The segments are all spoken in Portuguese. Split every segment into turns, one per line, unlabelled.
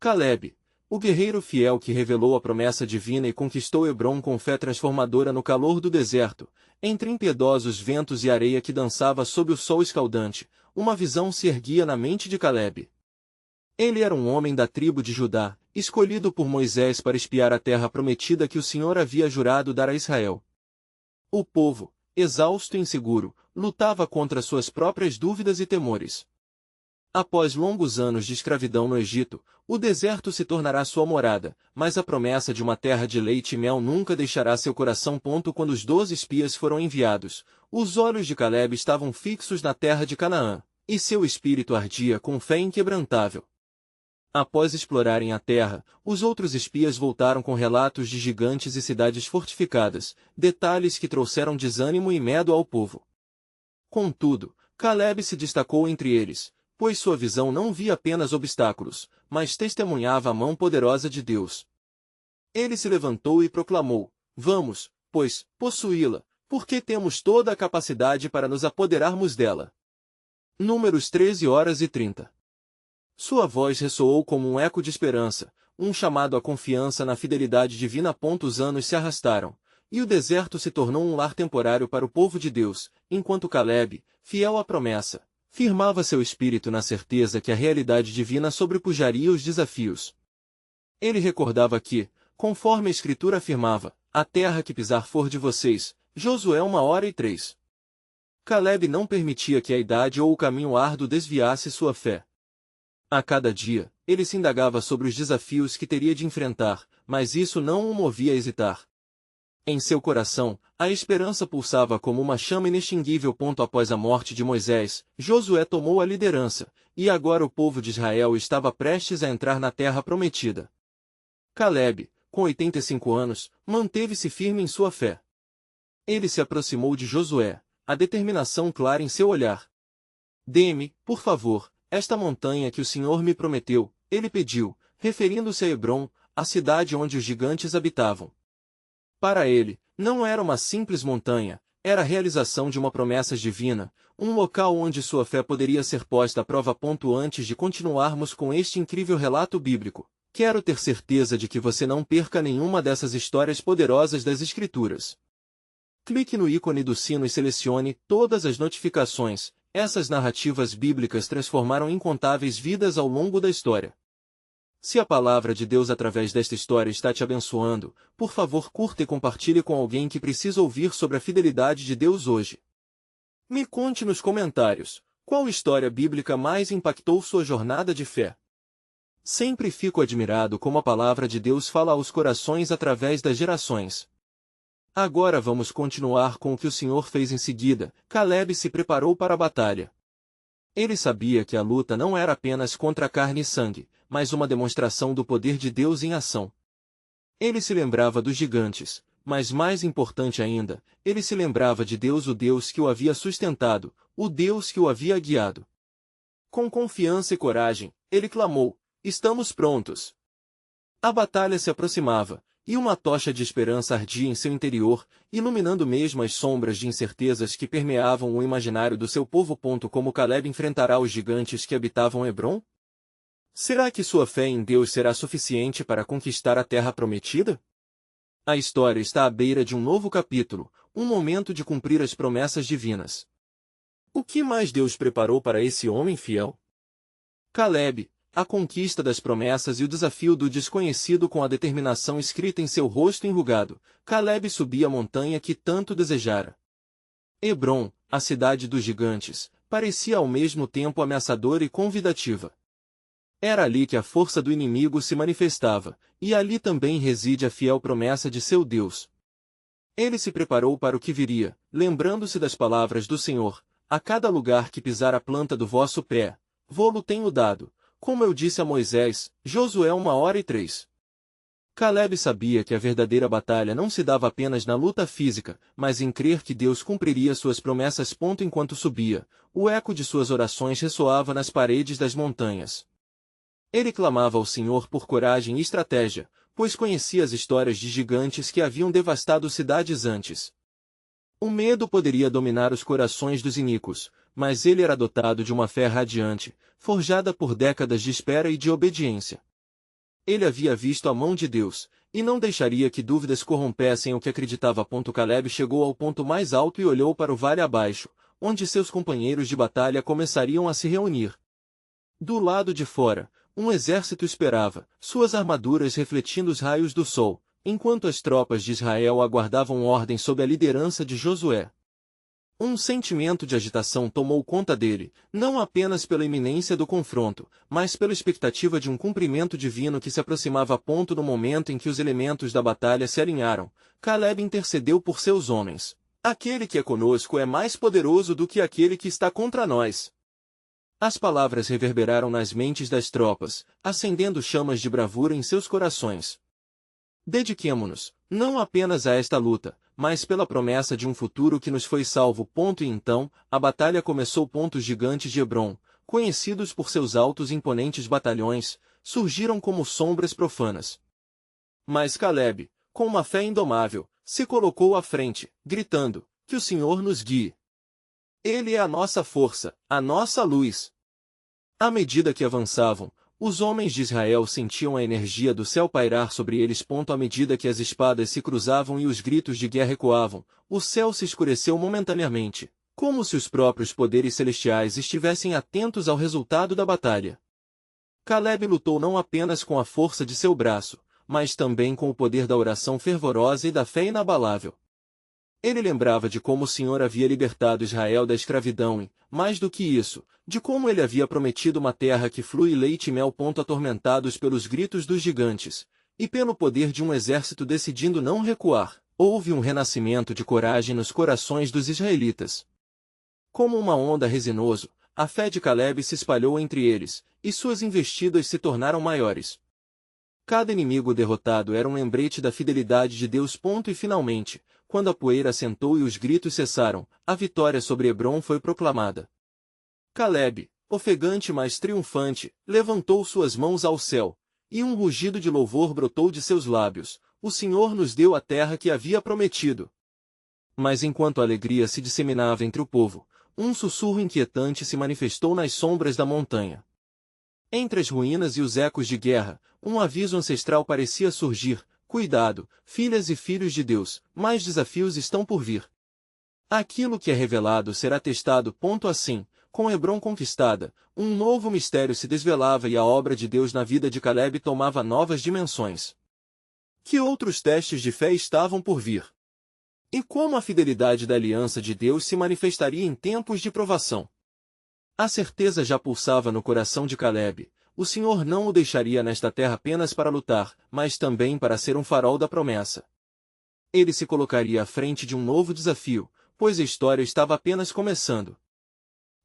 Calebe, o guerreiro fiel que revelou a promessa divina e conquistou Hebrom com fé transformadora no calor do deserto, entre impiedosos ventos e areia que dançava sob o sol escaldante, uma visão se erguia na mente de Calebe. Ele era um homem da tribo de Judá, escolhido por Moisés para espiar a terra prometida que o Senhor havia jurado dar a Israel. O povo, exausto e inseguro, lutava contra suas próprias dúvidas e temores. Após longos anos de escravidão no Egito, o deserto se tornará sua morada, mas a promessa de uma terra de leite e mel nunca deixará seu coração. Quando os 12 espias foram enviados, os olhos de Calebe estavam fixos na terra de Canaã, e seu espírito ardia com fé inquebrantável. Após explorarem a terra, os outros espias voltaram com relatos de gigantes e cidades fortificadas, detalhes que trouxeram desânimo e medo ao povo. Contudo, Calebe se destacou entre eles, pois sua visão não via apenas obstáculos, mas testemunhava a mão poderosa de Deus. Ele se levantou e proclamou: "Vamos, pois, possuí-la, porque temos toda a capacidade para nos apoderarmos dela." Números 13h30. Sua voz ressoou como um eco de esperança, um chamado à confiança na fidelidade divina. Os anos se arrastaram, e o deserto se tornou um lar temporário para o povo de Deus, enquanto Calebe, fiel à promessa, firmava seu espírito na certeza que a realidade divina sobrepujaria os desafios. Ele recordava que, conforme a Escritura afirmava, a terra que pisar for de vocês, Josué 1h03. Calebe não permitia que a idade ou o caminho árduo desviasse sua fé. A cada dia, ele se indagava sobre os desafios que teria de enfrentar, mas isso não o movia a hesitar. Em seu coração, a esperança pulsava como uma chama inextinguível. Após a morte de Moisés, Josué tomou a liderança, e agora o povo de Israel estava prestes a entrar na terra prometida. Calebe, com 85 anos, manteve-se firme em sua fé. Ele se aproximou de Josué, a determinação clara em seu olhar. "Dê-me, por favor, esta montanha que o Senhor me prometeu", ele pediu, referindo-se a Hebrom, a cidade onde os gigantes habitavam. Para ele, não era uma simples montanha, era a realização de uma promessa divina, um local onde sua fé poderia ser posta à prova. Antes de continuarmos com este incrível relato bíblico, quero ter certeza de que você não perca nenhuma dessas histórias poderosas das Escrituras. Clique no ícone do sino e selecione todas as notificações. Essas narrativas bíblicas transformaram incontáveis vidas ao longo da história. Se a palavra de Deus através desta história está te abençoando, por favor curta e compartilhe com alguém que precisa ouvir sobre a fidelidade de Deus hoje. Me conte nos comentários, qual história bíblica mais impactou sua jornada de fé? Sempre fico admirado como a palavra de Deus fala aos corações através das gerações. Agora vamos continuar com o que o Senhor fez em seguida. Calebe se preparou para a batalha. Ele sabia que a luta não era apenas contra carne e sangue, mas uma demonstração do poder de Deus em ação. Ele se lembrava dos gigantes, mas mais importante ainda, ele se lembrava de Deus, o Deus que o havia sustentado, o Deus que o havia guiado. Com confiança e coragem, ele clamou: "Estamos prontos." A batalha se aproximava, e uma tocha de esperança ardia em seu interior, iluminando mesmo as sombras de incertezas que permeavam o imaginário do seu povo. Como Calebe enfrentará os gigantes que habitavam Hebrom? Será que sua fé em Deus será suficiente para conquistar a terra prometida? A história está à beira de um novo capítulo, um momento de cumprir as promessas divinas. O que mais Deus preparou para esse homem fiel? Calebe, a conquista das promessas e o desafio do desconhecido. Com a determinação escrita em seu rosto enrugado, Calebe subia a montanha que tanto desejara. Hebrom, a cidade dos gigantes, parecia ao mesmo tempo ameaçadora e convidativa. Era ali que a força do inimigo se manifestava, e ali também reside a fiel promessa de seu Deus. Ele se preparou para o que viria, lembrando-se das palavras do Senhor: "A cada lugar que pisar a planta do vosso pé, vô-lo tenho dado, como eu disse a Moisés." Josué 1h03. Calebe sabia que a verdadeira batalha não se dava apenas na luta física, mas em crer que Deus cumpriria suas promessas. Enquanto subia, o eco de suas orações ressoava nas paredes das montanhas. Ele clamava ao Senhor por coragem e estratégia, pois conhecia as histórias de gigantes que haviam devastado cidades antes. O medo poderia dominar os corações dos iníquos, mas ele era dotado de uma fé radiante, forjada por décadas de espera e de obediência. ele havia visto a mão de Deus, e não deixaria que dúvidas corrompessem o que acreditava. Caleb chegou ao ponto mais alto e olhou para o vale abaixo, onde seus companheiros de batalha começariam a se reunir. Do lado de fora, um exército esperava, suas armaduras refletindo os raios do sol, enquanto as tropas de Israel aguardavam ordem sob a liderança de Josué. Um sentimento de agitação tomou conta dele, não apenas pela iminência do confronto, mas pela expectativa de um cumprimento divino que se aproximava. No momento em que os elementos da batalha se alinharam, Caleb intercedeu por seus homens. Aquele que é conosco é mais poderoso do que aquele que está contra nós. As palavras reverberaram nas mentes das tropas, acendendo chamas de bravura em seus corações. Dediquemo-nos, não apenas a esta luta, mas pela promessa de um futuro que nos foi salvo. E então, a batalha começou. Os gigantes de Hebrom, conhecidos por seus altos e imponentes batalhões, surgiram como sombras profanas. Mas Caleb, com uma fé indomável, se colocou à frente, gritando: que o Senhor nos guie. Ele é a nossa força, a nossa luz. À medida que avançavam, os homens de Israel sentiam a energia do céu pairar sobre eles. À medida que as espadas se cruzavam e os gritos de guerra ecoavam, o céu se escureceu momentaneamente, como se os próprios poderes celestiais estivessem atentos ao resultado da batalha. Caleb lutou não apenas com a força de seu braço, mas também com o poder da oração fervorosa e da fé inabalável. Ele lembrava de como o Senhor havia libertado Israel da escravidão e, mais do que isso, de como ele havia prometido uma terra que flui leite e mel. Atormentados pelos gritos dos gigantes, e pelo poder de um exército decidindo não recuar, houve um renascimento de coragem nos corações dos israelitas. Como uma onda resinoso, a fé de Caleb se espalhou entre eles, e suas investidas se tornaram maiores. Cada inimigo derrotado era um lembrete da fidelidade de Deus. E finalmente, quando a poeira assentou e os gritos cessaram, a vitória sobre Hebrom foi proclamada. Caleb, ofegante mas triunfante, levantou suas mãos ao céu, e um rugido de louvor brotou de seus lábios: o Senhor nos deu a terra que havia prometido. Mas enquanto a alegria se disseminava entre o povo, um sussurro inquietante se manifestou nas sombras da montanha. Entre as ruínas e os ecos de guerra, um aviso ancestral parecia surgir: cuidado, filhas e filhos de Deus, mais desafios estão por vir. Aquilo que é revelado será testado. Assim, com Hebrom conquistada, um novo mistério se desvelava e a obra de Deus na vida de Caleb tomava novas dimensões. Que outros testes de fé estavam por vir? E como a fidelidade da aliança de Deus se manifestaria em tempos de provação? A certeza já pulsava no coração de Caleb: o Senhor não o deixaria nesta terra apenas para lutar, mas também para ser um farol da promessa. Ele se colocaria à frente de um novo desafio, pois a história estava apenas começando.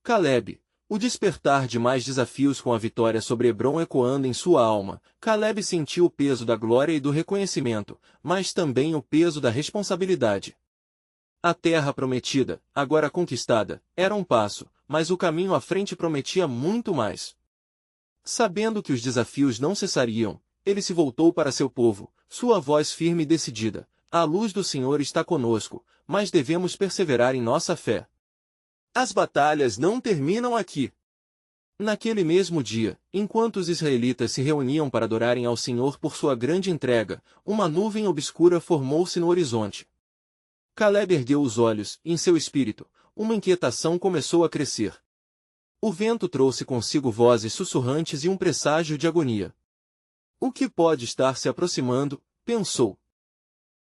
Caleb, o despertar de mais desafios. Com a vitória sobre Hebrom ecoando em sua alma, Caleb sentiu o peso da glória e do reconhecimento, mas também o peso da responsabilidade. A terra prometida, agora conquistada, era um passo, mas o caminho à frente prometia muito mais. Sabendo que os desafios não cessariam, ele se voltou para seu povo, sua voz firme e decidida: a luz do Senhor está conosco, mas devemos perseverar em nossa fé. As batalhas não terminam aqui. Naquele mesmo dia, enquanto os israelitas se reuniam para adorarem ao Senhor por sua grande entrega, uma nuvem obscura formou-se no horizonte. Caleb ergueu os olhos, e em seu espírito, uma inquietação começou a crescer. O vento trouxe consigo vozes sussurrantes e um presságio de agonia. O que pode estar se aproximando? Pensou.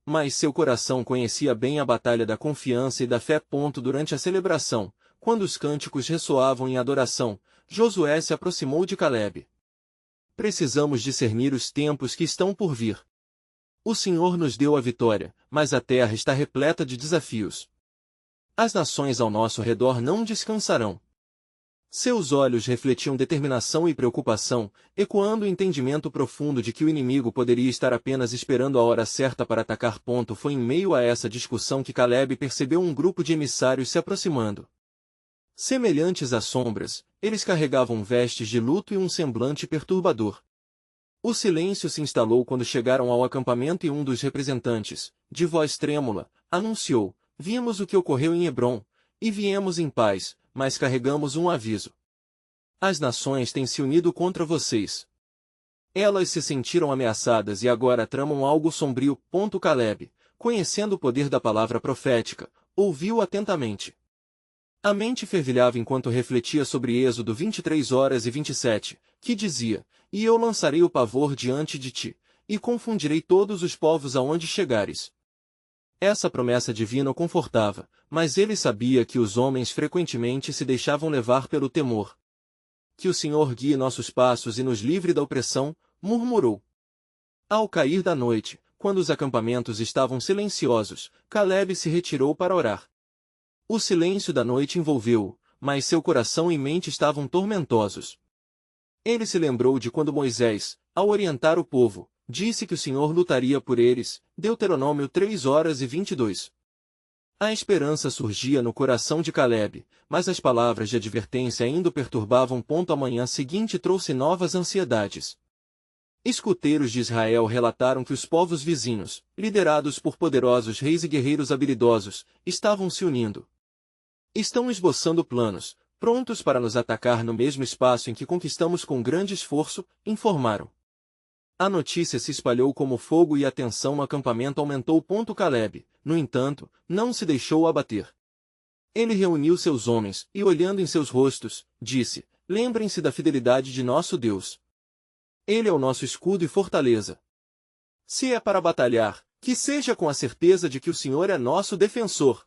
Mas seu coração conhecia bem a batalha da confiança e da fé. Durante a celebração, quando os cânticos ressoavam em adoração, Josué se aproximou de Caleb. Precisamos discernir os tempos que estão por vir. O Senhor nos deu a vitória, mas a terra está repleta de desafios. As nações ao nosso redor não descansarão. Seus olhos refletiam determinação e preocupação, ecoando o entendimento profundo de que o inimigo poderia estar apenas esperando a hora certa para atacar. Foi em meio a essa discussão que Caleb percebeu um grupo de emissários se aproximando. Semelhantes a sombras, eles carregavam vestes de luto e um semblante perturbador. O silêncio se instalou quando chegaram ao acampamento e um dos representantes, de voz trêmula, anunciou: vimos o que ocorreu em Hebrom, e viemos em paz, mas carregamos um aviso. As nações têm se unido contra vocês. Elas se sentiram ameaçadas e agora tramam algo sombrio. Caleb, conhecendo o poder da palavra profética, ouviu atentamente. A mente fervilhava enquanto refletia sobre Êxodo 23:27, que dizia: E eu lançarei o pavor diante de ti, e confundirei todos os povos aonde chegares. Essa promessa divina o confortava, mas ele sabia que os homens frequentemente se deixavam levar pelo temor. Que o Senhor guie nossos passos e nos livre da opressão, murmurou. Ao cair da noite, quando os acampamentos estavam silenciosos, Caleb se retirou para orar. O silêncio da noite envolveu-o, mas seu coração e mente estavam tormentosos. Ele se lembrou de quando Moisés, ao orientar o povo, disse que o Senhor lutaria por eles, Deuteronômio 3:22. A esperança surgia no coração de Caleb, mas as palavras de advertência ainda o perturbavam. A manhã seguinte trouxe novas ansiedades. Escuteiros de Israel relataram que os povos vizinhos, liderados por poderosos reis e guerreiros habilidosos, estavam se unindo. Estão esboçando planos, prontos para nos atacar no mesmo espaço em que conquistamos com grande esforço, informaram. A notícia se espalhou como fogo e a tensão no acampamento aumentou. Caleb, no entanto, não se deixou abater. Ele reuniu seus homens e, olhando em seus rostos, disse: Lembrem-se da fidelidade de nosso Deus. Ele é o nosso escudo e fortaleza. Se é para batalhar, que seja com a certeza de que o Senhor é nosso defensor.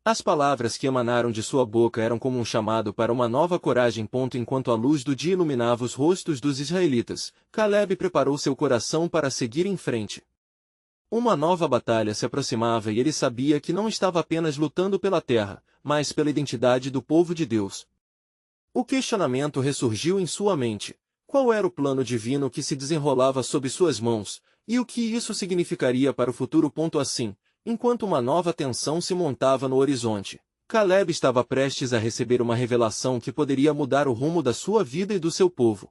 As palavras que emanaram de sua boca eram como um chamado para uma nova coragem. Enquanto a luz do dia iluminava os rostos dos israelitas, Caleb preparou seu coração para seguir em frente. Uma nova batalha se aproximava e ele sabia que não estava apenas lutando pela terra, mas pela identidade do povo de Deus. O questionamento ressurgiu em sua mente. Qual era o plano divino que se desenrolava sob suas mãos, e o que isso significaria para o futuro? Assim, enquanto uma nova tensão se montava no horizonte, Caleb estava prestes a receber uma revelação que poderia mudar o rumo da sua vida e do seu povo.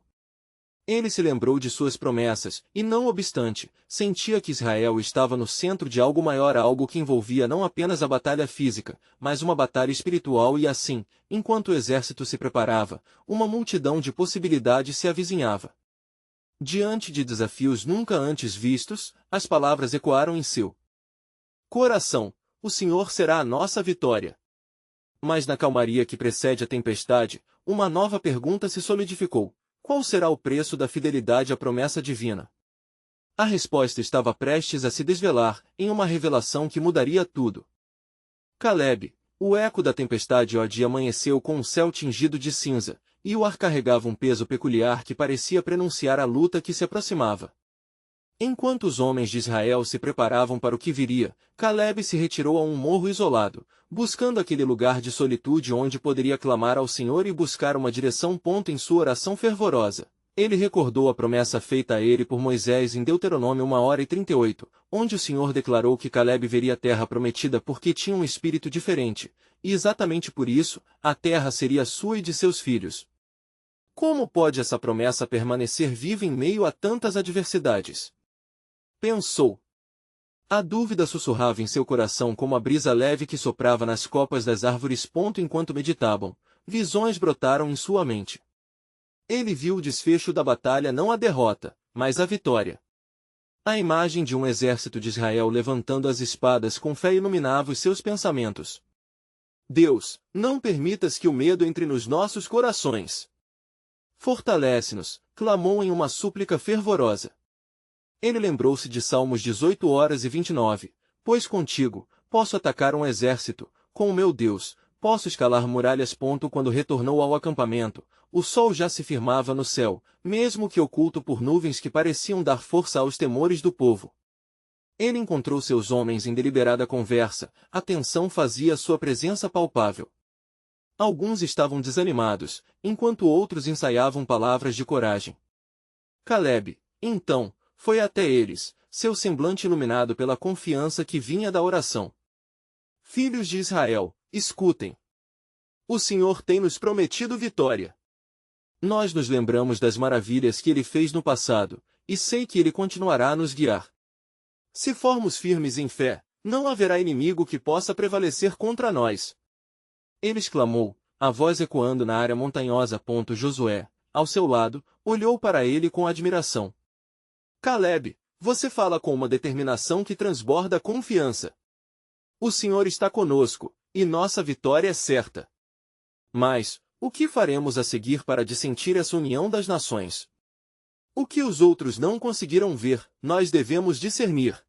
Ele se lembrou de suas promessas, e não obstante, sentia que Israel estava no centro de algo maior, algo que envolvia não apenas a batalha física, mas uma batalha espiritual e assim, enquanto o exército se preparava, uma multidão de possibilidades se avizinhava. Diante de desafios nunca antes vistos, as palavras ecoaram em seu coração: o Senhor será a nossa vitória. Mas na calmaria que precede a tempestade, uma nova pergunta se solidificou. Qual será o preço da fidelidade à promessa divina? A resposta estava prestes a se desvelar, em uma revelação que mudaria tudo. Caleb, o eco da tempestade Odi amanheceu com o céu tingido de cinza, e o ar carregava um peso peculiar que parecia prenunciar a luta que se aproximava. Enquanto os homens de Israel se preparavam para o que viria, Caleb se retirou a um morro isolado, buscando aquele lugar de solitude onde poderia clamar ao Senhor e buscar uma direção. Em sua oração fervorosa, ele recordou a promessa feita a ele por Moisés em Deuteronômio 1:38, onde o Senhor declarou que Caleb veria a terra prometida porque tinha um espírito diferente, e exatamente por isso, a terra seria sua e de seus filhos. Como pode essa promessa permanecer viva em meio a tantas adversidades? Pensou. A dúvida sussurrava em seu coração como a brisa leve que soprava nas copas das árvores. Enquanto meditavam, visões brotaram em sua mente. Ele viu o desfecho da batalha, não a derrota, mas a vitória. A imagem de um exército de Israel levantando as espadas com fé iluminava os seus pensamentos. Deus, não permitas que o medo entre nos nossos corações. Fortalece-nos, clamou em uma súplica fervorosa. Ele lembrou-se de Salmos 18:29, pois contigo, posso atacar um exército, com o meu Deus, posso escalar muralhas. Quando retornou ao acampamento, o sol já se firmava no céu, mesmo que oculto por nuvens que pareciam dar força aos temores do povo. Ele encontrou seus homens em deliberada conversa, a tensão fazia sua presença palpável. Alguns estavam desanimados, enquanto outros ensaiavam palavras de coragem. Caleb, então, foi até eles, seu semblante iluminado pela confiança que vinha da oração. Filhos de Israel, escutem. O Senhor tem nos prometido vitória. Nós nos lembramos das maravilhas que Ele fez no passado, e sei que Ele continuará a nos guiar. Se formos firmes em fé, não haverá inimigo que possa prevalecer contra nós. Ele exclamou, a voz ecoando na área montanhosa. Josué, ao seu lado, olhou para ele com admiração. Caleb, você fala com uma determinação que transborda confiança. O Senhor está conosco, e nossa vitória é certa. Mas, o que faremos a seguir para dissentir essa união das nações? O que os outros não conseguiram ver, nós devemos discernir.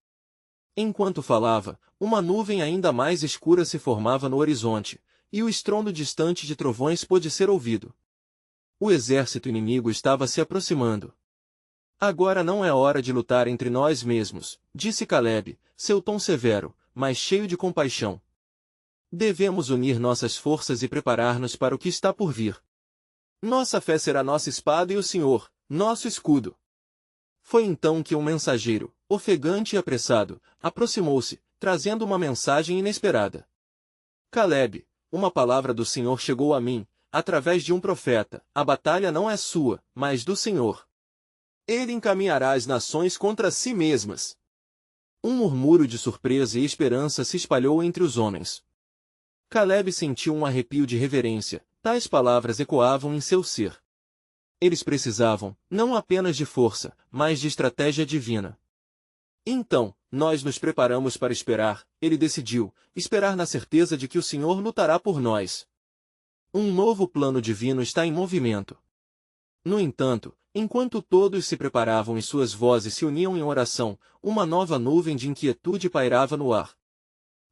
Enquanto falava, uma nuvem ainda mais escura se formava no horizonte, e o estrondo distante de trovões pôde ser ouvido. O exército inimigo estava se aproximando. Agora não é hora de lutar entre nós mesmos, disse Caleb, seu tom severo, mas cheio de compaixão. Devemos unir nossas forças e preparar-nos para o que está por vir. Nossa fé será nossa espada e o Senhor, nosso escudo. Foi então que um mensageiro, ofegante e apressado, aproximou-se, trazendo uma mensagem inesperada. Caleb, uma palavra do Senhor chegou a mim, através de um profeta. A batalha não é sua, mas do Senhor. Ele encaminhará as nações contra si mesmas. Um murmúrio de surpresa e esperança se espalhou entre os homens. Caleb sentiu um arrepio de reverência, tais palavras ecoavam em seu ser. Eles precisavam, não apenas de força, mas de estratégia divina. Então, nós nos preparamos para esperar, ele decidiu, esperar na certeza de que o Senhor lutará por nós. Um novo plano divino está em movimento. No entanto, enquanto todos se preparavam e suas vozes se uniam em oração, uma nova nuvem de inquietude pairava no ar.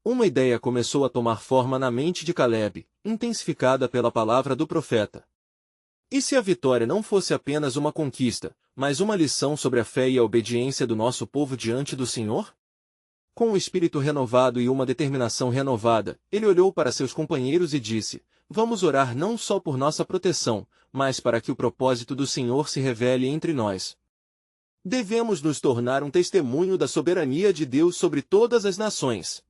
Uma ideia começou a tomar forma na mente de Caleb, intensificada pela palavra do profeta. E se a vitória não fosse apenas uma conquista, mas uma lição sobre a fé e a obediência do nosso povo diante do Senhor? Com o espírito renovado e uma determinação renovada, ele olhou para seus companheiros e disse: Vamos orar não só por nossa proteção, mas para que o propósito do Senhor se revele entre nós. Devemos nos tornar um testemunho da soberania de Deus sobre todas as nações.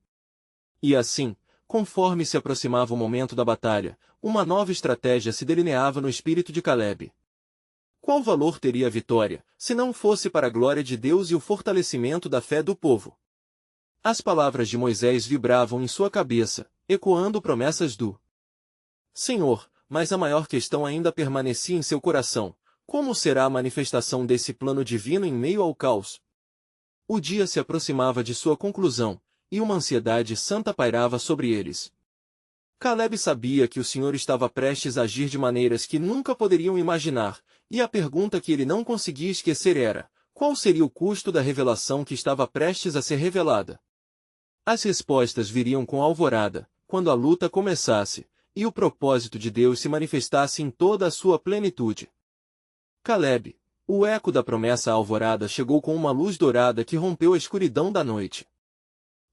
E assim, conforme se aproximava o momento da batalha, uma nova estratégia se delineava no espírito de Caleb. Qual valor teria a vitória, se não fosse para a glória de Deus e o fortalecimento da fé do povo? As palavras de Moisés vibravam em sua cabeça, ecoando promessas do Senhor, mas a maior questão ainda permanecia em seu coração: como será a manifestação desse plano divino em meio ao caos? O dia se aproximava de sua conclusão, e uma ansiedade santa pairava sobre eles. Caleb sabia que o Senhor estava prestes a agir de maneiras que nunca poderiam imaginar, e a pergunta que ele não conseguia esquecer era: qual seria o custo da revelação que estava prestes a ser revelada? As respostas viriam com a alvorada, quando a luta começasse, e o propósito de Deus se manifestasse em toda a sua plenitude. Caleb, o eco da promessa à alvorada chegou com uma luz dourada que rompeu a escuridão da noite.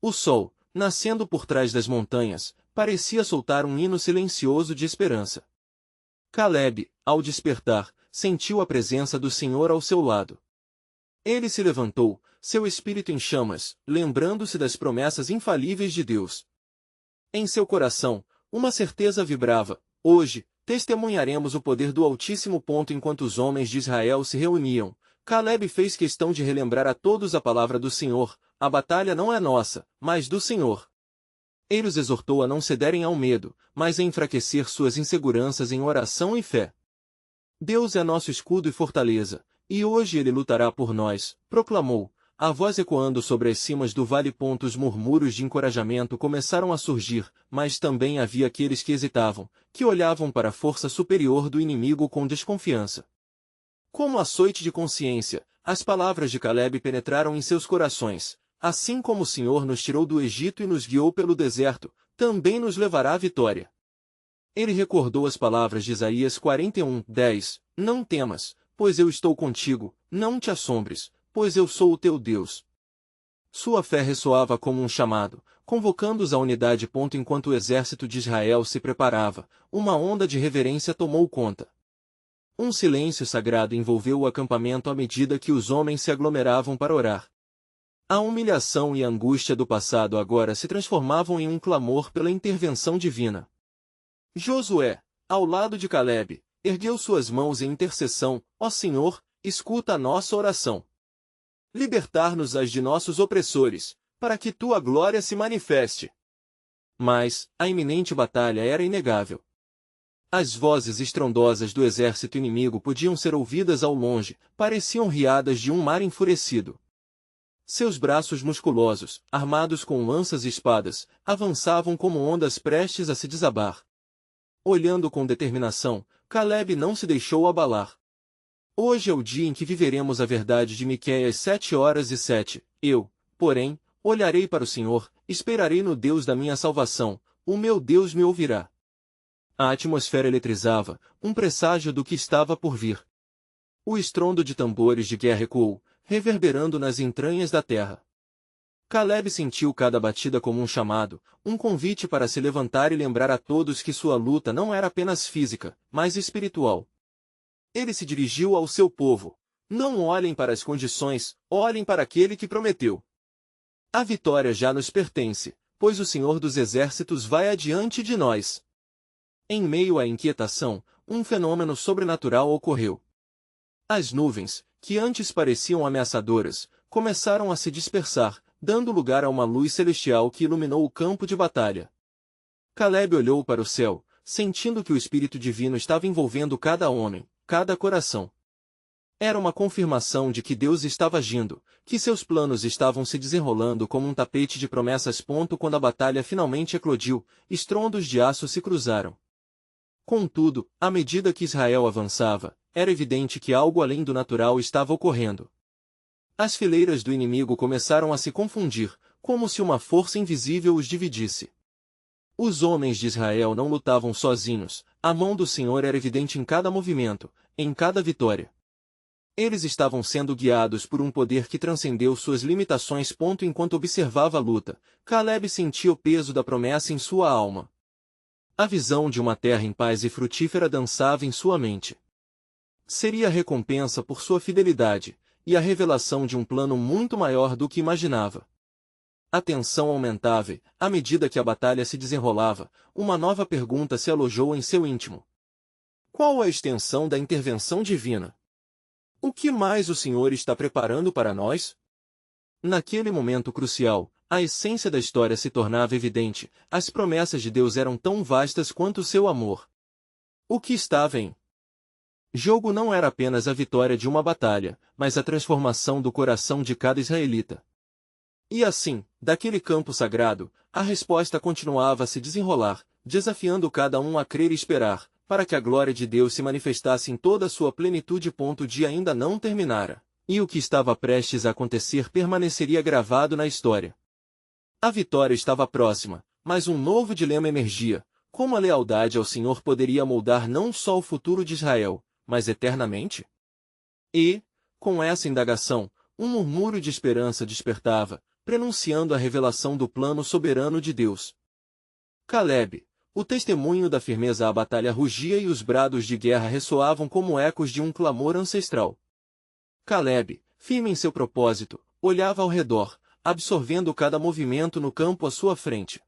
O sol, nascendo por trás das montanhas, parecia soltar um hino silencioso de esperança. Caleb, ao despertar, sentiu a presença do Senhor ao seu lado. Ele se levantou, seu espírito em chamas, lembrando-se das promessas infalíveis de Deus. Em seu coração, uma certeza vibrava: hoje, testemunharemos o poder do Altíssimo. Enquanto os homens de Israel se reuniam, Caleb fez questão de relembrar a todos a palavra do Senhor: a batalha não é nossa, mas do Senhor. Ele os exortou a não cederem ao medo, mas a enfraquecer suas inseguranças em oração e fé. Deus é nosso escudo e fortaleza, e hoje ele lutará por nós, proclamou, a voz ecoando sobre as cimas do vale. Os murmúrios de encorajamento começaram a surgir, mas também havia aqueles que hesitavam, que olhavam para a força superior do inimigo com desconfiança. Como açoite de consciência, as palavras de Caleb penetraram em seus corações: assim como o Senhor nos tirou do Egito e nos guiou pelo deserto, também nos levará à vitória. Ele recordou as palavras de Isaías 41:10, não temas, pois eu estou contigo, não te assombres, pois eu sou o teu Deus. Sua fé ressoava como um chamado, convocando-os à unidade. Enquanto o exército de Israel se preparava, uma onda de reverência tomou conta. Um silêncio sagrado envolveu o acampamento à medida que os homens se aglomeravam para orar. A humilhação e a angústia do passado agora se transformavam em um clamor pela intervenção divina. Josué, ao lado de Caleb, ergueu suas mãos em intercessão: ó Senhor, escuta a nossa oração. Libertar-nos-ás de nossos opressores, para que tua glória se manifeste. Mas, a iminente batalha era inegável. As vozes estrondosas do exército inimigo podiam ser ouvidas ao longe, pareciam riadas de um mar enfurecido. Seus braços musculosos, armados com lanças e espadas, avançavam como ondas prestes a se desabar. Olhando com determinação, Caleb não se deixou abalar. Hoje é o dia em que viveremos a verdade de Miqueias 7:7. Eu, porém, olharei para o Senhor, esperarei no Deus da minha salvação, o meu Deus me ouvirá. A atmosfera eletrizava, um presságio do que estava por vir. O estrondo de tambores de guerra ecoou, reverberando nas entranhas da terra. Caleb sentiu cada batida como um chamado, um convite para se levantar e lembrar a todos que sua luta não era apenas física, mas espiritual. Ele se dirigiu ao seu povo. Não olhem para as condições, olhem para aquele que prometeu. A vitória já nos pertence, pois o Senhor dos Exércitos vai adiante de nós. Em meio à inquietação, um fenômeno sobrenatural ocorreu. As nuvens, que antes pareciam ameaçadoras, começaram a se dispersar, dando lugar a uma luz celestial que iluminou o campo de batalha. Caleb olhou para o céu, sentindo que o Espírito Divino estava envolvendo cada homem, cada coração. Era uma confirmação de que Deus estava agindo, que seus planos estavam se desenrolando como um tapete de promessas. Quando a batalha finalmente eclodiu, estrondos de aço se cruzaram. Contudo, à medida que Israel avançava, era evidente que algo além do natural estava ocorrendo. As fileiras do inimigo começaram a se confundir, como se uma força invisível os dividisse. Os homens de Israel não lutavam sozinhos, a mão do Senhor era evidente em cada movimento, em cada vitória. Eles estavam sendo guiados por um poder que transcendeu suas limitações. Enquanto observava a luta, Caleb sentia o peso da promessa em sua alma. A visão de uma terra em paz e frutífera dançava em sua mente. Seria a recompensa por sua fidelidade, e a revelação de um plano muito maior do que imaginava. A tensão aumentava e, à medida que a batalha se desenrolava, uma nova pergunta se alojou em seu íntimo. Qual a extensão da intervenção divina? O que mais o Senhor está preparando para nós? Naquele momento crucial, a essência da história se tornava evidente, as promessas de Deus eram tão vastas quanto seu amor. O que estava em jogo não era apenas a vitória de uma batalha, mas a transformação do coração de cada israelita. E assim, daquele campo sagrado, a resposta continuava a se desenrolar, desafiando cada um a crer e esperar, para que a glória de Deus se manifestasse em toda a sua plenitude. O dia ainda não terminara, e o que estava prestes a acontecer permaneceria gravado na história. A vitória estava próxima, mas um novo dilema emergia: como a lealdade ao Senhor poderia moldar não só o futuro de Israel, mas eternamente? E, com essa indagação, um murmúrio de esperança despertava, prenunciando a revelação do plano soberano de Deus. Caleb, o testemunho da firmeza. A batalha rugia e os brados de guerra ressoavam como ecos de um clamor ancestral. Caleb, firme em seu propósito, olhava ao redor, absorvendo cada movimento no campo à sua frente.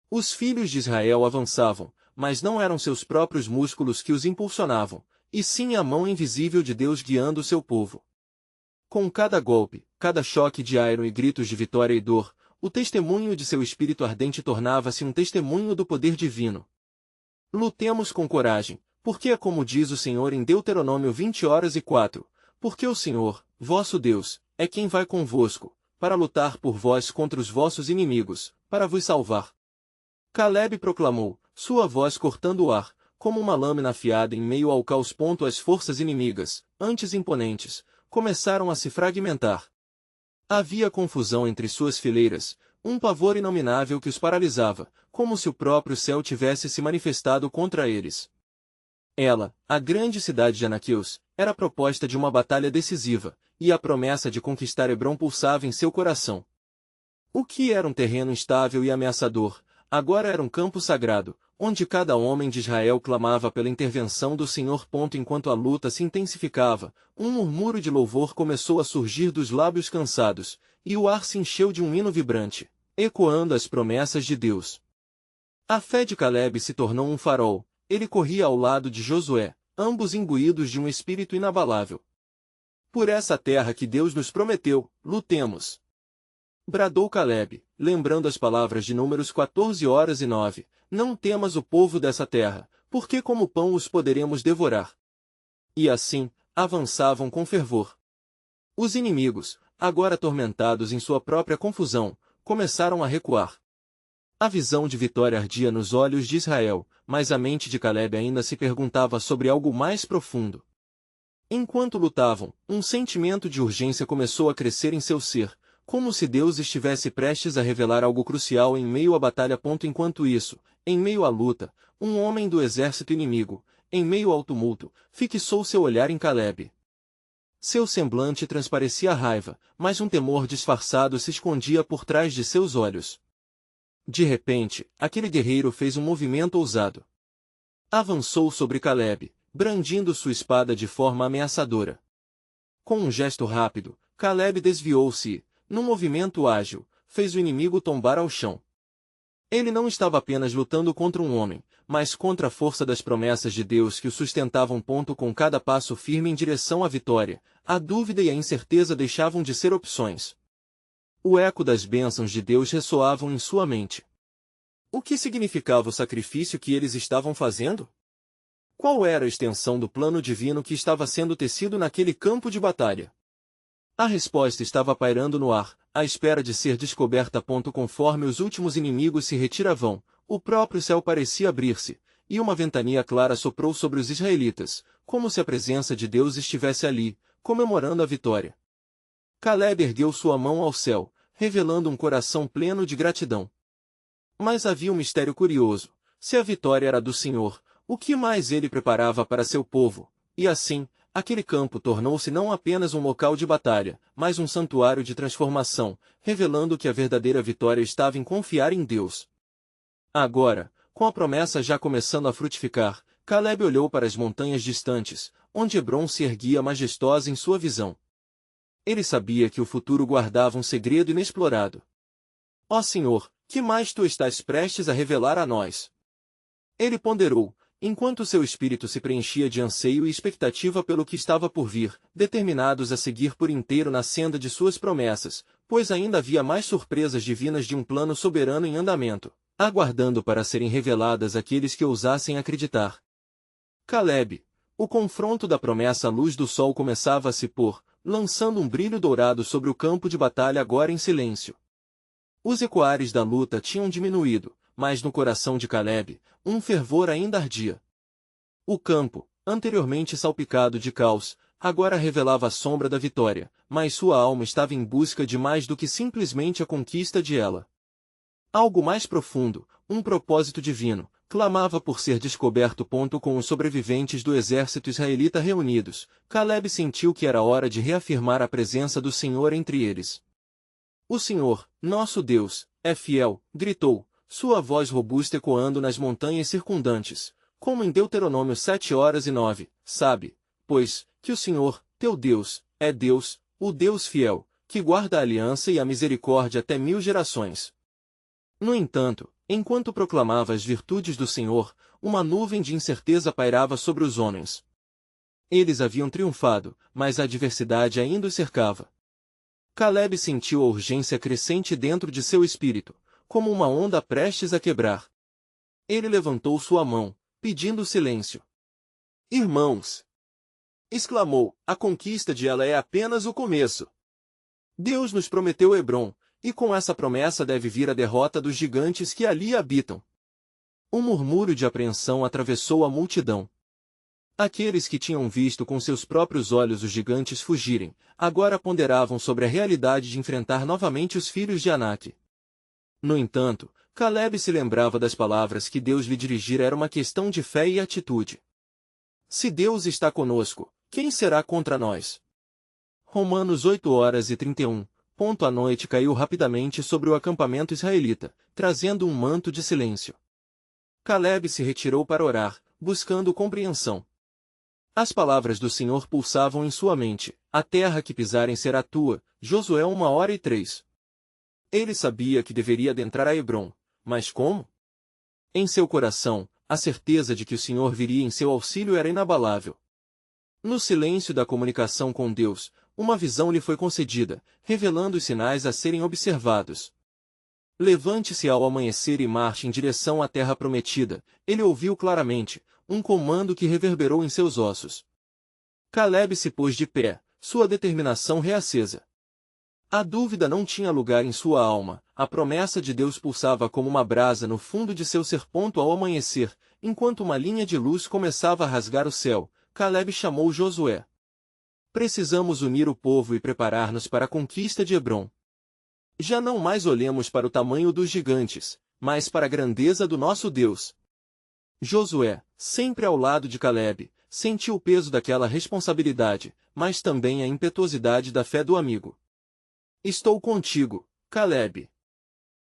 Os filhos de Israel avançavam, mas não eram seus próprios músculos que os impulsionavam, e sim a mão invisível de Deus guiando seu povo. Com cada golpe, cada choque de iron e gritos de vitória e dor, o testemunho de seu espírito ardente tornava-se um testemunho do poder divino. Lutemos com coragem, porque é como diz o Senhor em Deuteronômio 20:4, porque o Senhor, vosso Deus, é quem vai convosco, para lutar por vós contra os vossos inimigos, para vos salvar. Caleb proclamou, sua voz cortando o ar, como uma lâmina afiada em meio ao caos. As forças inimigas, antes imponentes, começaram a se fragmentar. Havia confusão entre suas fileiras, um pavor inominável que os paralisava, como se o próprio céu tivesse se manifestado contra eles. Ela, a grande cidade de Anaqueus, era a proposta de uma batalha decisiva, e a promessa de conquistar Hebrom pulsava em seu coração. O que era um terreno instável e ameaçador, agora era um campo sagrado, onde cada homem de Israel clamava pela intervenção do Senhor. Enquanto a luta se intensificava, um murmúrio de louvor começou a surgir dos lábios cansados, e o ar se encheu de um hino vibrante, ecoando as promessas de Deus. A fé de Caleb se tornou um farol, ele corria ao lado de Josué, ambos imbuídos de um espírito inabalável. Por essa terra que Deus nos prometeu, lutemos! Bradou Caleb, lembrando as palavras de Números 14:9, não temas o povo dessa terra, porque como pão os poderemos devorar. E assim, avançavam com fervor. Os inimigos, agora atormentados em sua própria confusão, começaram a recuar. A visão de vitória ardia nos olhos de Israel, mas a mente de Caleb ainda se perguntava sobre algo mais profundo. Enquanto lutavam, um sentimento de urgência começou a crescer em seu ser, como se Deus estivesse prestes a revelar algo crucial em meio à batalha. Enquanto isso, em meio à luta, um homem do exército inimigo, em meio ao tumulto, fixou seu olhar em Caleb. Seu semblante transparecia raiva, mas um temor disfarçado se escondia por trás de seus olhos. De repente, aquele guerreiro fez um movimento ousado. Avançou sobre Caleb, brandindo sua espada de forma ameaçadora. Com um gesto rápido, Caleb desviou-se e, num movimento ágil, fez o inimigo tombar ao chão. Ele não estava apenas lutando contra um homem, mas contra a força das promessas de Deus que o sustentavam. Com cada passo firme em direção à vitória, a dúvida e a incerteza deixavam de ser opções. O eco das bênçãos de Deus ressoavam em sua mente. O que significava o sacrifício que eles estavam fazendo? Qual era a extensão do plano divino que estava sendo tecido naquele campo de batalha? A resposta estava pairando no ar, à espera de ser descoberta. Conforme os últimos inimigos se retiravam, o próprio céu parecia abrir-se, e uma ventania clara soprou sobre os israelitas, como se a presença de Deus estivesse ali, comemorando a vitória. Caleb ergueu sua mão ao céu, revelando um coração pleno de gratidão. Mas havia um mistério curioso: se a vitória era do Senhor, o que mais ele preparava para seu povo? E assim, aquele campo tornou-se não apenas um local de batalha, mas um santuário de transformação, revelando que a verdadeira vitória estava em confiar em Deus. Agora, com a promessa já começando a frutificar, Caleb olhou para as montanhas distantes, onde Hebrom se erguia majestosa em sua visão. Ele sabia que o futuro guardava um segredo inexplorado. Ó Senhor, que mais tu estás prestes a revelar a nós? Ele ponderou, enquanto seu espírito se preenchia de anseio e expectativa pelo que estava por vir, determinados a seguir por inteiro na senda de suas promessas, pois ainda havia mais surpresas divinas de um plano soberano em andamento, aguardando para serem reveladas àqueles que ousassem acreditar. Caleb, o confronto da promessa à luz do sol começava a se pôr, lançando um brilho dourado sobre o campo de batalha agora em silêncio. Os ecoares da luta tinham diminuído, mas no coração de Caleb, um fervor ainda ardia. O campo, anteriormente salpicado de caos, agora revelava a sombra da vitória, mas sua alma estava em busca de mais do que simplesmente a conquista de ela. Algo mais profundo, um propósito divino, clamava por ser descoberto. Com os sobreviventes do exército israelita reunidos, Caleb sentiu que era hora de reafirmar a presença do Senhor entre eles. O Senhor, nosso Deus, é fiel, gritou, sua voz robusta ecoando nas montanhas circundantes, como em Deuteronômio 7:9, sabe, pois, que o Senhor, teu Deus, é Deus, o Deus fiel, que guarda a aliança e a misericórdia até 1000 gerações. No entanto, enquanto proclamava as virtudes do Senhor, uma nuvem de incerteza pairava sobre os homens. Eles haviam triunfado, mas a adversidade ainda os cercava. Caleb sentiu a urgência crescente dentro de seu espírito, como uma onda prestes a quebrar. Ele levantou sua mão, pedindo silêncio. Irmãos! Exclamou, a conquista de ela é apenas o começo. Deus nos prometeu Hebrom, e com essa promessa deve vir a derrota dos gigantes que ali habitam. Um murmúrio de apreensão atravessou a multidão. Aqueles que tinham visto com seus próprios olhos os gigantes fugirem, agora ponderavam sobre a realidade de enfrentar novamente os filhos de Anak. No entanto, Caleb se lembrava das palavras que Deus lhe dirigira. Era uma questão de fé e atitude. Se Deus está conosco, quem será contra nós? Romanos 8:31. A noite caiu rapidamente sobre o acampamento israelita, trazendo um manto de silêncio. Caleb se retirou para orar, buscando compreensão. As palavras do Senhor pulsavam em sua mente, a terra que pisarem será tua, Josué 1:3. Ele sabia que deveria adentrar a Hebrom, mas como? Em seu coração, a certeza de que o Senhor viria em seu auxílio era inabalável. No silêncio da comunicação com Deus, uma visão lhe foi concedida, revelando os sinais a serem observados. Levante-se ao amanhecer e marche em direção à terra prometida. Ele ouviu claramente, um comando que reverberou em seus ossos. Caleb se pôs de pé, sua determinação reacesa. A dúvida não tinha lugar em sua alma, a promessa de Deus pulsava como uma brasa no fundo de seu ser. Ao amanhecer, enquanto uma linha de luz começava a rasgar o céu, Caleb chamou Josué. Precisamos unir o povo e preparar-nos para a conquista de Hebrom. Já não mais olhemos para o tamanho dos gigantes, mas para a grandeza do nosso Deus. Josué, sempre ao lado de Caleb, sentiu o peso daquela responsabilidade, mas também a impetuosidade da fé do amigo. Estou contigo, Caleb.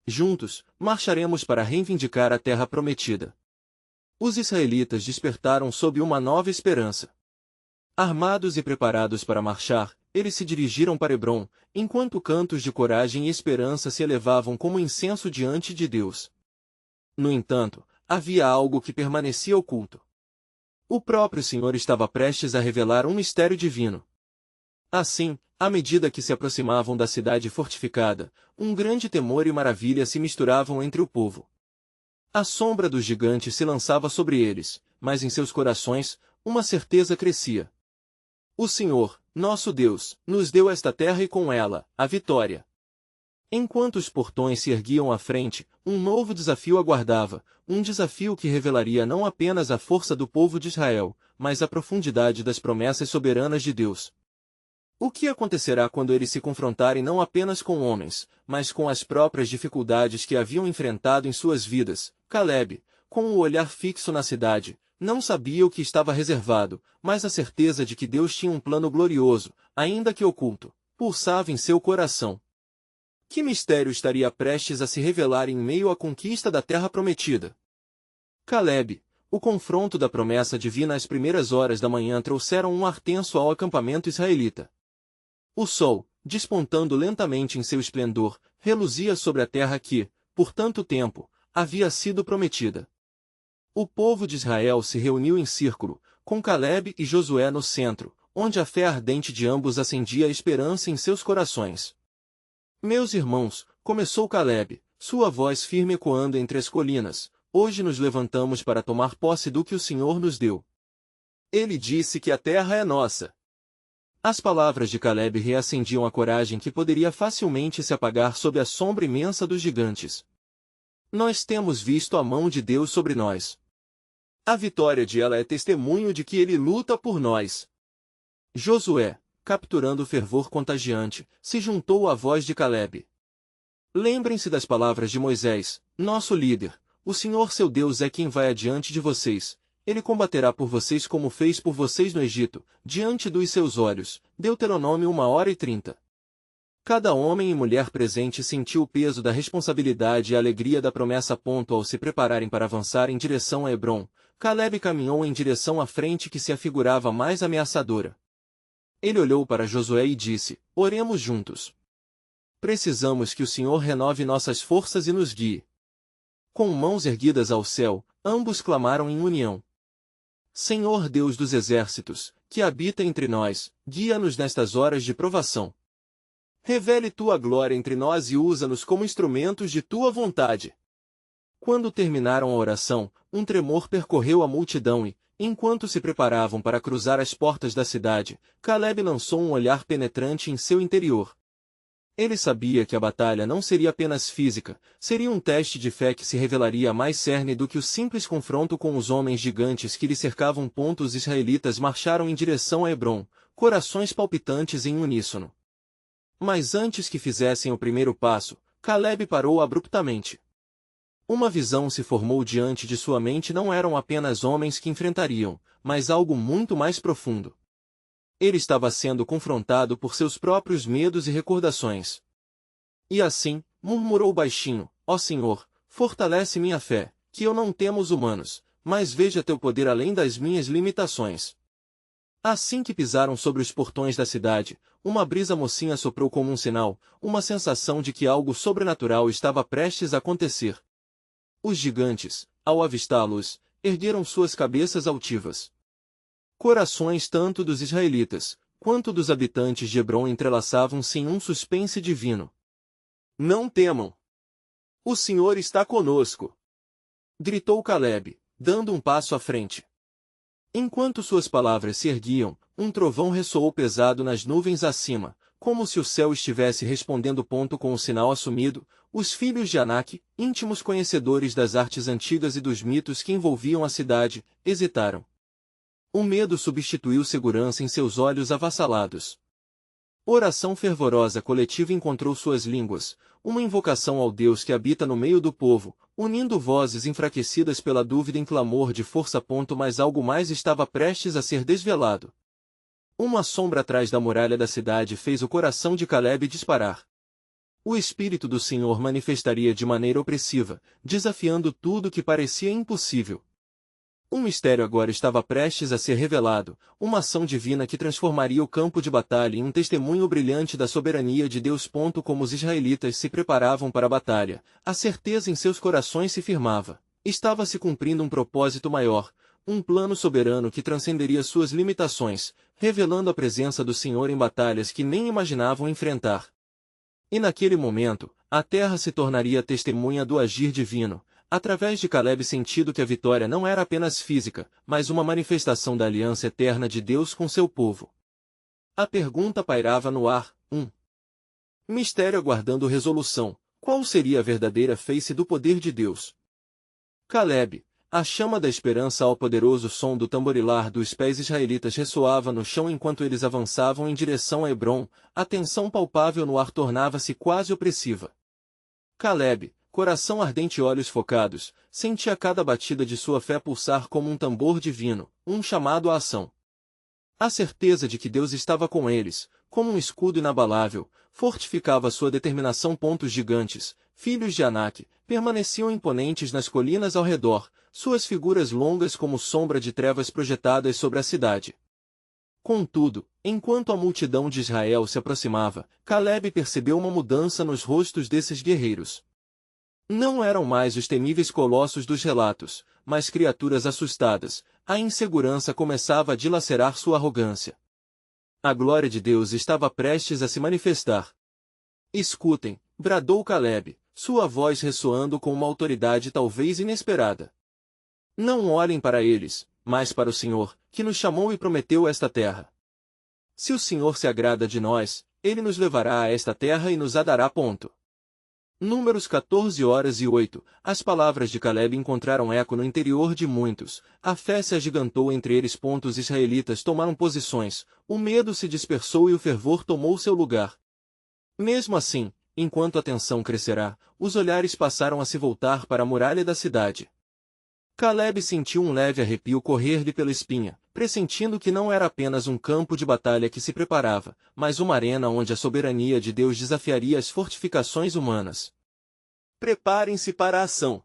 Juntos, marcharemos para reivindicar a terra prometida. Os israelitas despertaram sob uma nova esperança. Armados e preparados para marchar, eles se dirigiram para Hebrom, enquanto cantos de coragem e esperança se elevavam como incenso diante de Deus. No entanto, havia algo que permanecia oculto. O próprio Senhor estava prestes a revelar um mistério divino. Assim, à medida que se aproximavam da cidade fortificada, um grande temor e maravilha se misturavam entre o povo. A sombra dos gigantes se lançava sobre eles, mas em seus corações, uma certeza crescia. O Senhor, nosso Deus, nos deu esta terra e com ela, a vitória. Enquanto os portões se erguiam à frente, um novo desafio aguardava, um desafio que revelaria não apenas a força do povo de Israel, mas a profundidade das promessas soberanas de Deus. O que acontecerá quando eles se confrontarem não apenas com homens, mas com as próprias dificuldades que haviam enfrentado em suas vidas? Caleb, com o olhar fixo na cidade, não sabia o que estava reservado, mas a certeza de que Deus tinha um plano glorioso, ainda que oculto, pulsava em seu coração. Que mistério estaria prestes a se revelar em meio à conquista da terra prometida? Caleb, o confronto da promessa divina às primeiras horas da manhã trouxeram um ar tenso ao acampamento israelita. O sol, despontando lentamente em seu esplendor, reluzia sobre a terra que, por tanto tempo, havia sido prometida. O povo de Israel se reuniu em círculo, com Caleb e Josué no centro, onde a fé ardente de ambos acendia a esperança em seus corações. Meus irmãos, começou Caleb, sua voz firme ecoando entre as colinas, hoje nos levantamos para tomar posse do que o Senhor nos deu. Ele disse que a terra é nossa. As palavras de Caleb reacendiam a coragem que poderia facilmente se apagar sob a sombra imensa dos gigantes. Nós temos visto a mão de Deus sobre nós. A vitória de ela é testemunho de que Ele luta por nós. Josué, capturando o fervor contagiante, se juntou à voz de Caleb. Lembrem-se das palavras de Moisés, nosso líder. O Senhor seu Deus é quem vai adiante de vocês. Ele combaterá por vocês como fez por vocês no Egito, diante dos seus olhos. Deuteronômio 1h30. Cada homem e mulher presente sentiu o peso da responsabilidade e a alegria da promessa. Ao se prepararem para avançar em direção a Hebrom, Caleb caminhou em direção à frente que se afigurava mais ameaçadora. Ele olhou para Josué e disse, oremos juntos. Precisamos que o Senhor renove nossas forças e nos guie. Com mãos erguidas ao céu, ambos clamaram em união. Senhor Deus dos exércitos, que habita entre nós, guia-nos nestas horas de provação. Revele tua glória entre nós e usa-nos como instrumentos de tua vontade. Quando terminaram a oração, um tremor percorreu a multidão e, enquanto se preparavam para cruzar as portas da cidade, Caleb lançou um olhar penetrante em seu interior. Ele sabia que a batalha não seria apenas física, seria um teste de fé que se revelaria mais cerne do que o simples confronto com os homens gigantes que lhe cercavam. Os israelitas marcharam em direção a Hebrom, corações palpitantes em uníssono. Mas antes que fizessem o primeiro passo, Caleb parou abruptamente. Uma visão se formou diante de sua mente. Não eram apenas homens que enfrentariam, mas algo muito mais profundo. Ele estava sendo confrontado por seus próprios medos e recordações. E assim, murmurou baixinho, ó Senhor, fortalece minha fé, que eu não temo os humanos, mas veja teu poder além das minhas limitações. Assim que pisaram sobre os portões da cidade, uma brisa mocinha soprou como um sinal, uma sensação de que algo sobrenatural estava prestes a acontecer. Os gigantes, ao avistá-los, ergueram suas cabeças altivas. Corações tanto dos israelitas, quanto dos habitantes de Hebrom entrelaçavam-se em um suspense divino. Não temam! O Senhor está conosco! Gritou Caleb, dando um passo à frente. Enquanto suas palavras se erguiam, um trovão ressoou pesado nas nuvens acima, como se o céu estivesse respondendo. Com o sinal assumido, os filhos de Anak, íntimos conhecedores das artes antigas e dos mitos que envolviam a cidade, hesitaram. O medo substituiu segurança em seus olhos avassalados. Oração fervorosa coletiva encontrou suas línguas, uma invocação ao Deus que habita no meio do povo, unindo vozes enfraquecidas pela dúvida em clamor de força. Mas algo mais estava prestes a ser desvelado. Uma sombra atrás da muralha da cidade fez o coração de Caleb disparar. O Espírito do Senhor manifestaria de maneira opressiva, desafiando tudo que parecia impossível. Um mistério agora estava prestes a ser revelado, uma ação divina que transformaria o campo de batalha em um testemunho brilhante da soberania de Deus. Como os israelitas se preparavam para a batalha, a certeza em seus corações se firmava. Estava se cumprindo um propósito maior, um plano soberano que transcenderia suas limitações, revelando a presença do Senhor em batalhas que nem imaginavam enfrentar. E naquele momento, a terra se tornaria testemunha do agir divino, através de Caleb, sentindo que a vitória não era apenas física, mas uma manifestação da aliança eterna de Deus com seu povo. A pergunta pairava no ar, mistério aguardando resolução: qual seria a verdadeira face do poder de Deus? Caleb, a chama da esperança. Ao poderoso som do tamborilar dos pés israelitas ressoava no chão enquanto eles avançavam em direção a Hebrom, a tensão palpável no ar tornava-se quase opressiva. Caleb, coração ardente e olhos focados, sentia cada batida de sua fé pulsar como um tambor divino, um chamado à ação. A certeza de que Deus estava com eles, como um escudo inabalável, fortificava sua determinação. Os gigantes, filhos de Anak, permaneciam imponentes nas colinas ao redor, suas figuras longas como sombra de trevas projetadas sobre a cidade. Contudo, enquanto a multidão de Israel se aproximava, Caleb percebeu uma mudança nos rostos desses guerreiros. Não eram mais os temíveis colossos dos relatos, mas criaturas assustadas. A insegurança começava a dilacerar sua arrogância. A glória de Deus estava prestes a se manifestar. Escutem, bradou Caleb, sua voz ressoando com uma autoridade talvez inesperada. Não olhem para eles, mas para o Senhor, que nos chamou e prometeu esta terra. Se o Senhor se agrada de nós, Ele nos levará a esta terra e nos a dará. Números 14:08. As palavras de Caleb encontraram eco no interior de muitos. A fé se agigantou entre eles. Os israelitas tomaram posições, o medo se dispersou e o fervor tomou seu lugar. Mesmo assim, enquanto a tensão crescerá, os olhares passaram a se voltar para a muralha da cidade. Caleb sentiu um leve arrepio correr-lhe pela espinha, pressentindo que não era apenas um campo de batalha que se preparava, mas uma arena onde a soberania de Deus desafiaria as fortificações humanas. Preparem-se para a ação,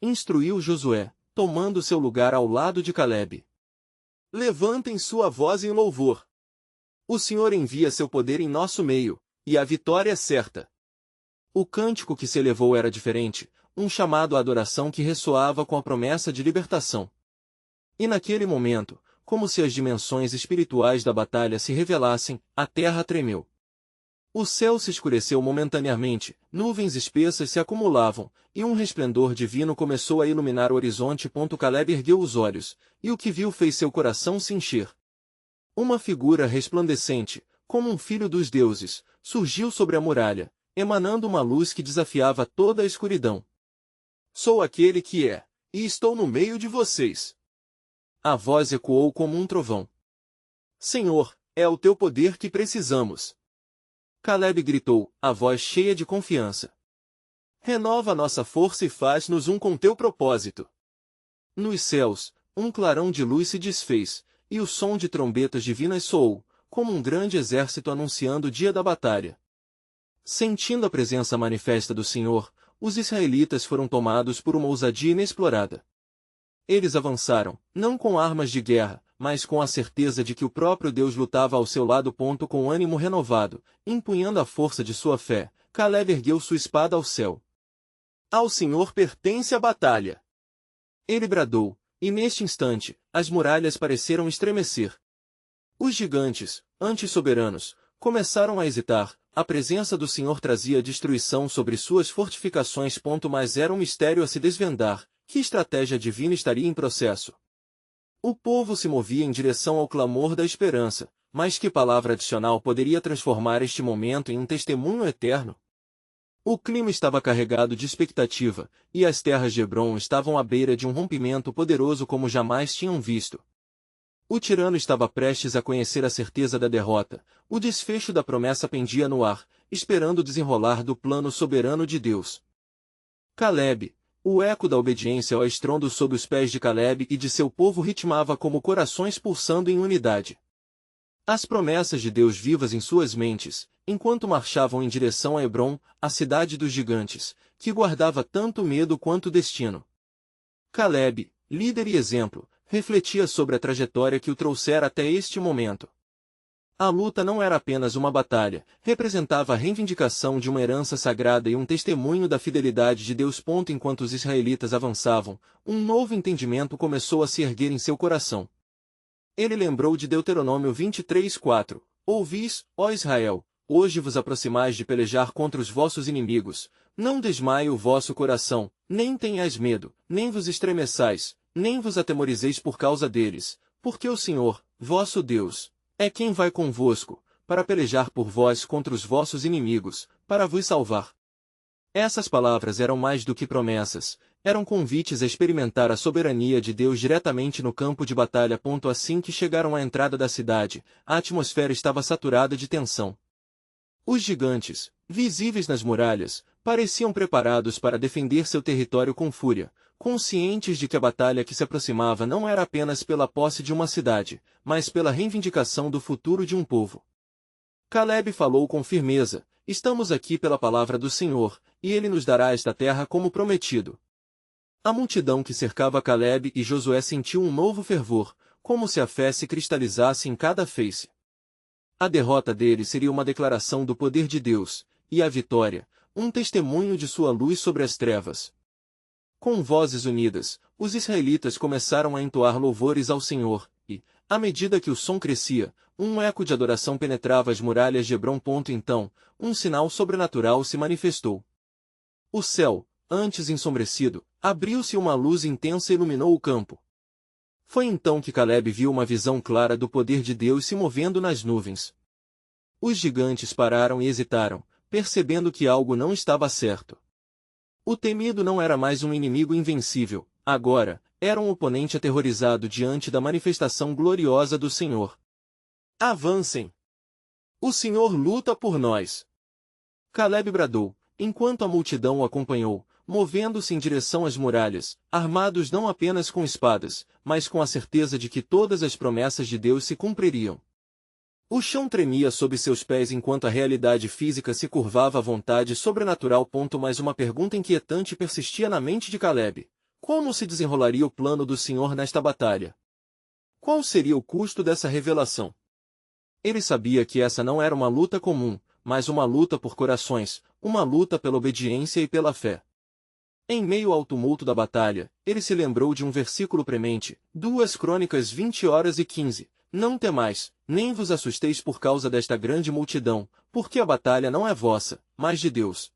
instruiu Josué, tomando seu lugar ao lado de Caleb. Levantem sua voz em louvor. O Senhor envia seu poder em nosso meio, e a vitória é certa. O cântico que se elevou era diferente, um chamado à adoração que ressoava com a promessa de libertação. E naquele momento, como se as dimensões espirituais da batalha se revelassem, a terra tremeu. O céu se escureceu momentaneamente, nuvens espessas se acumulavam, e um resplendor divino começou a iluminar o horizonte. Caleb ergueu os olhos, e o que viu fez seu coração se encher. Uma figura resplandecente, como um filho dos deuses, surgiu sobre a muralha, emanando uma luz que desafiava toda a escuridão. Sou aquele que é, e estou no meio de vocês. A voz ecoou como um trovão. Senhor, é o teu poder que precisamos. Caleb gritou, a voz cheia de confiança. Renova nossa força e faz-nos um com teu propósito. Nos céus, um clarão de luz se desfez, e o som de trombetas divinas soou, como um grande exército anunciando o dia da batalha. Sentindo a presença manifesta do Senhor, os israelitas foram tomados por uma ousadia inexplorada. Eles avançaram, não com armas de guerra, mas com a certeza de que o próprio Deus lutava ao seu lado. Com ânimo renovado, empunhando a força de sua fé, Caleb ergueu sua espada ao céu. Ao Senhor pertence a batalha. Ele bradou, e neste instante, as muralhas pareceram estremecer. Os gigantes, antes soberanos, começaram a hesitar. A presença do Senhor trazia destruição sobre suas fortificações. Mas era um mistério a se desvendar. Que estratégia divina estaria em processo? O povo se movia em direção ao clamor da esperança, mas que palavra adicional poderia transformar este momento em um testemunho eterno? O clima estava carregado de expectativa, e as terras de Hebrom estavam à beira de um rompimento poderoso como jamais tinham visto. O tirano estava prestes a conhecer a certeza da derrota, o desfecho da promessa pendia no ar, esperando o desenrolar do plano soberano de Deus. Caleb, o eco da obediência ao estrondo sob os pés de Caleb e de seu povo ritmava como corações pulsando em unidade. As promessas de Deus vivas em suas mentes, enquanto marchavam em direção a Hebrom, a cidade dos gigantes, que guardava tanto medo quanto destino. Caleb, líder e exemplo, refletia sobre a trajetória que o trouxera até este momento. A luta não era apenas uma batalha, representava a reivindicação de uma herança sagrada e um testemunho da fidelidade de Deus. Enquanto os israelitas avançavam, um novo entendimento começou a se erguer em seu coração. Ele lembrou de Deuteronômio 23:4. Ouvis, ó Israel, hoje vos aproximais de pelejar contra os vossos inimigos. Não desmaie o vosso coração, nem tenhais medo, nem vos estremeçais, nem vos atemorizeis por causa deles, porque o Senhor, vosso Deus, é quem vai convosco, para pelejar por vós contra os vossos inimigos, para vos salvar. Essas palavras eram mais do que promessas, eram convites a experimentar a soberania de Deus diretamente no campo de batalha. Assim que chegaram à entrada da cidade, a atmosfera estava saturada de tensão. Os gigantes, visíveis nas muralhas, pareciam preparados para defender seu território com fúria, conscientes de que a batalha que se aproximava não era apenas pela posse de uma cidade, mas pela reivindicação do futuro de um povo. Caleb falou com firmeza: estamos aqui pela palavra do Senhor, e ele nos dará esta terra como prometido. A multidão que cercava Caleb e Josué sentiu um novo fervor, como se a fé se cristalizasse em cada face. A derrota deles seria uma declaração do poder de Deus, e a vitória, um testemunho de sua luz sobre as trevas. Com vozes unidas, os israelitas começaram a entoar louvores ao Senhor, e, à medida que o som crescia, um eco de adoração penetrava as muralhas de Hebrom. Então, um sinal sobrenatural se manifestou. O céu, antes ensombrecido, abriu-se e uma luz intensa iluminou o campo. Foi então que Caleb viu uma visão clara do poder de Deus se movendo nas nuvens. Os gigantes pararam e hesitaram, percebendo que algo não estava certo. O temido não era mais um inimigo invencível, agora, era um oponente aterrorizado diante da manifestação gloriosa do Senhor. Avancem! O Senhor luta por nós! Caleb bradou, enquanto a multidão o acompanhou, movendo-se em direção às muralhas, armados não apenas com espadas, mas com a certeza de que todas as promessas de Deus se cumpririam. O chão tremia sob seus pés enquanto a realidade física se curvava à vontade sobrenatural. Mas uma pergunta inquietante persistia na mente de Caleb: como se desenrolaria o plano do Senhor nesta batalha? Qual seria o custo dessa revelação? Ele sabia que essa não era uma luta comum, mas uma luta por corações, uma luta pela obediência e pela fé. Em meio ao tumulto da batalha, ele se lembrou de um versículo premente, 2 Crônicas 20:15. Não temais, nem vos assusteis por causa desta grande multidão, porque a batalha não é vossa, mas de Deus.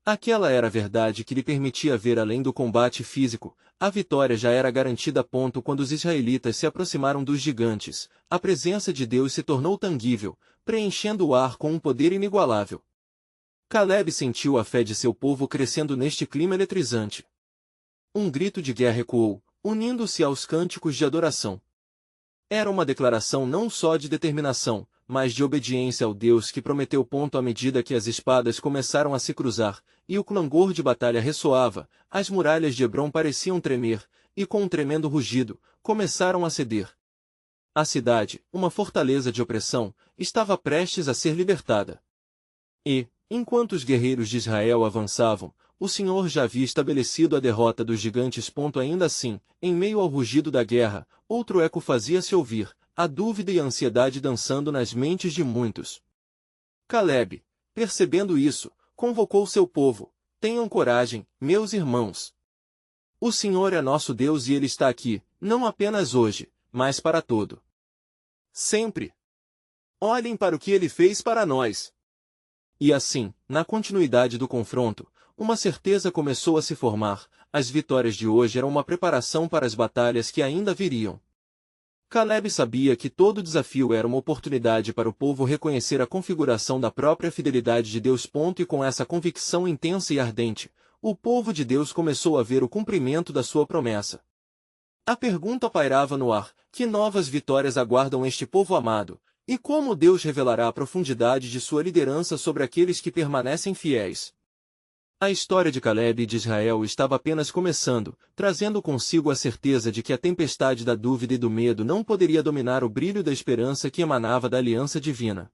Aquela era a verdade que lhe permitia ver além do combate físico. A vitória já era garantida. Quando os israelitas se aproximaram dos gigantes, a presença de Deus se tornou tangível, preenchendo o ar com um poder inigualável. Caleb sentiu a fé de seu povo crescendo neste clima eletrizante. Um grito de guerra ecoou, unindo-se aos cânticos de adoração. Era uma declaração não só de determinação, mas de obediência ao Deus que prometeu. À medida que as espadas começaram a se cruzar, e o clangor de batalha ressoava, as muralhas de Hebrom pareciam tremer, e com um tremendo rugido, começaram a ceder. A cidade, uma fortaleza de opressão, estava prestes a ser libertada. E, enquanto os guerreiros de Israel avançavam, o Senhor já havia estabelecido a derrota dos gigantes. Ainda assim, em meio ao rugido da guerra, outro eco fazia-se ouvir, a dúvida e a ansiedade dançando nas mentes de muitos. Caleb, percebendo isso, convocou seu povo: tenham coragem, meus irmãos. O Senhor é nosso Deus e Ele está aqui, não apenas hoje, mas para todo sempre. Olhem para o que Ele fez para nós. E assim, na continuidade do confronto, uma certeza começou a se formar: as vitórias de hoje eram uma preparação para as batalhas que ainda viriam. Caleb sabia que todo desafio era uma oportunidade para o povo reconhecer a configuração da própria fidelidade de Deus. E com essa convicção intensa e ardente, o povo de Deus começou a ver o cumprimento da sua promessa. A pergunta pairava no ar: que novas vitórias aguardam este povo amado? E como Deus revelará a profundidade de sua liderança sobre aqueles que permanecem fiéis? A história de Caleb e de Israel estava apenas começando, trazendo consigo a certeza de que a tempestade da dúvida e do medo não poderia dominar o brilho da esperança que emanava da aliança divina.